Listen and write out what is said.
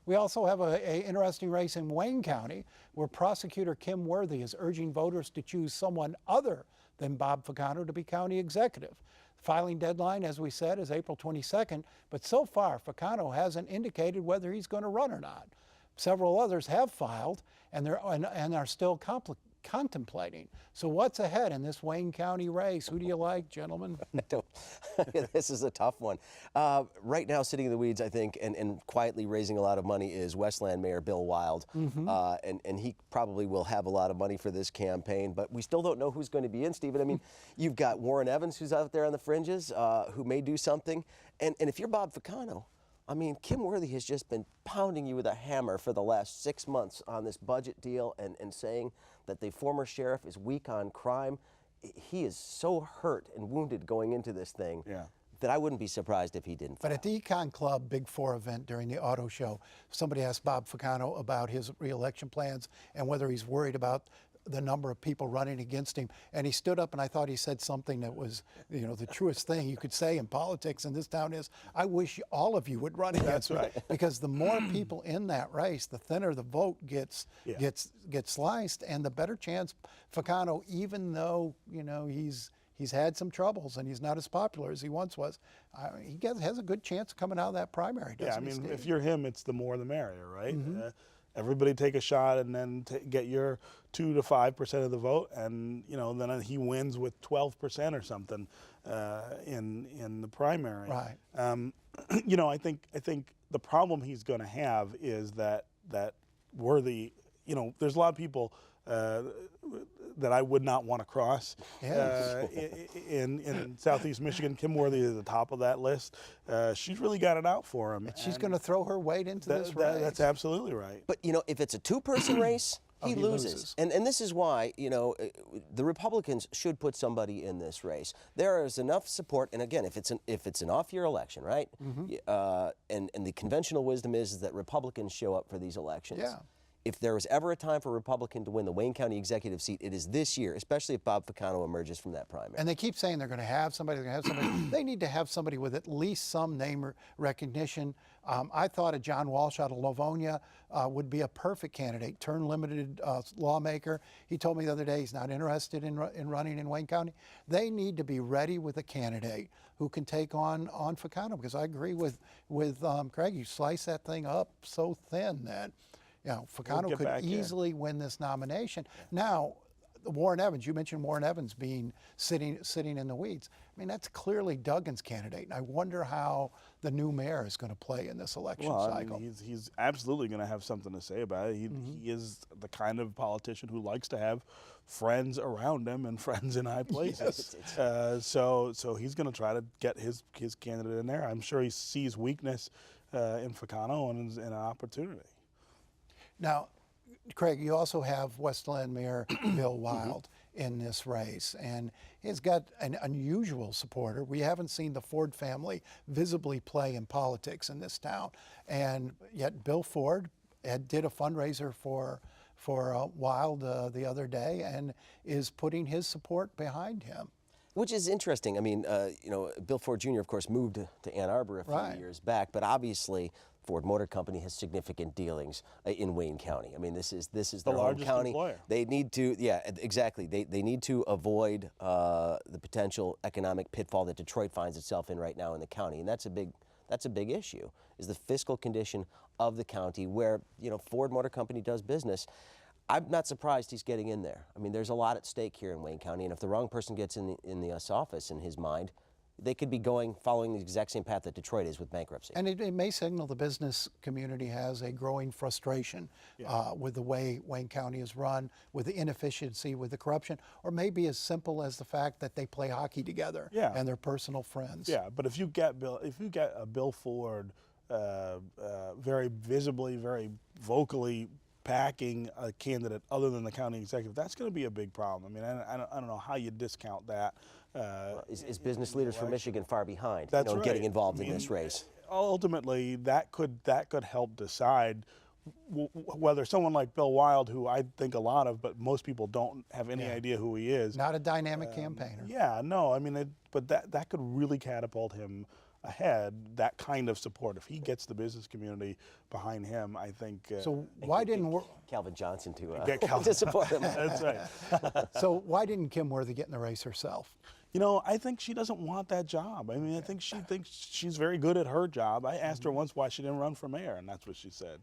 We also have a interesting race in Wayne County where Prosecutor Kym Worthy is urging voters to choose someone other than Bob Ficano to be county executive. Filing deadline, as we said, is April 22nd, but so far Ficano hasn't indicated whether he's going to run or not. Several others have filed and are still contemplating. So what's ahead in this Wayne County race? Who do you like, gentlemen? This is a tough one. Right now, sitting in the weeds, I think, and quietly raising a lot of money is Westland Mayor Bill Wild. And he probably will have a lot of money for this campaign, but we still don't know who's going to be in, Stephen. I mean, you've got Warren Evans, who's out there on the fringes, who may do something. And if you're Bob Ficano, I mean, Kym Worthy has just been pounding you with a hammer for the last 6 months on this budget deal and saying that the former sheriff is weak on crime. He is so hurt and wounded going into this thing that I wouldn't be surprised if he didn't. But at the Econ Club Big Four event during the auto show, somebody asked Bob Ficano about his re-election plans and whether he's worried about the number of people running against him, and he stood up and I thought he said something that was, you know, the truest thing you could say in politics in this town is, I wish all of you would run against me. Because the more people in that race, the thinner the vote gets sliced, and the better chance Ficano, even though, you know, he's had some troubles and he's not as popular as he once was, he has a good chance of coming out of that primary, doesn't he, I mean, Steve? if you're him, it's the more the merrier, right? Everybody take a shot and then get your 2 to 5% of the vote, and you know, then he wins with 12% or something in the primary. Right. You know, I think the problem he's going to have is that Worthy. You know, there's a lot of people that I would not want to cross in Southeast Michigan. Kym Worthy is at the top of that list. She's really got it out for him. And she's going to throw her weight into this race. That's absolutely right. But, you know, if it's a two-person race, he loses. And this is why, you know, the Republicans should put somebody in this race. There is enough support, and again, if it's an off-year election, right? And the conventional wisdom is that Republicans show up for these elections. If there was ever a time for a Republican to win the Wayne County executive seat, it is this year, especially if Bob Ficano emerges from that primary. And they keep saying they're going to have somebody, They need to have somebody with at least some name recognition. I thought a John Walsh out of Livonia would be a perfect candidate, term-limited lawmaker. He told me the other day he's not interested in running in Wayne County. They need to be ready with a candidate who can take on Ficano, because I agree with Craig. You slice that thing up so thin that, you know, Ficano could easily win this nomination. Now, Warren Evans, you mentioned Warren Evans being sitting in the weeds. I mean, that's clearly Duggan's candidate. And I wonder how the new mayor is going to play in this election cycle. I mean, he's absolutely going to have something to say about it. He is the kind of politician who likes to have friends around him and friends in high places. So he's going to try to get his candidate in there. I'm sure he sees weakness in Ficano and an opportunity. Now, Craig, you also have Westland Mayor Bill Wild in this race, and he's got an unusual supporter. We haven't seen the Ford family visibly play in politics in this town, and yet Bill Ford did a fundraiser for Wild the other day and is putting his support behind him. Which is interesting. I mean, you know, Bill Ford Jr., of course, moved to Ann Arbor a few years back, but obviously Ford Motor Company has significant dealings in Wayne County. I mean, this is their largest home county. Employer. They need to, exactly. They need to avoid the potential economic pitfall that Detroit finds itself in right now in the county, and that's a big issue. Is the fiscal condition of the county where, you know, Ford Motor Company does business. I'm not surprised he's getting in there. I mean, there's a lot at stake here in Wayne County, and if the wrong person gets in the office, in his mind, they could be following the exact same path that Detroit is with bankruptcy. And it may signal the business community has a growing frustration with the way Wayne County is run, with the inefficiency, with the corruption, or maybe as simple as the fact that they play hockey together and they're personal friends. Yeah, but if you get a Bill Ford very visibly, very vocally backing a candidate other than the county executive, that's going to be a big problem. I mean, I don't know how you discount that. Is business leaders from Michigan far behind That's getting involved in this race? Ultimately, that could help decide whether someone like Bill Wild, who I think a lot of, but most people don't have any idea who he is. Not a dynamic campaigner. Yeah, no, I mean, but that could really catapult him ahead, that kind of support, if he gets the business community behind him, I think. So why didn't Calvin Johnson to, Get Calvin to support him. That's right. so why didn't Kym Worthy get in the race herself? You know, I think she doesn't want that job. I mean, I think she thinks she's very good at her job. I asked her once why she didn't run for mayor, and that's what she said.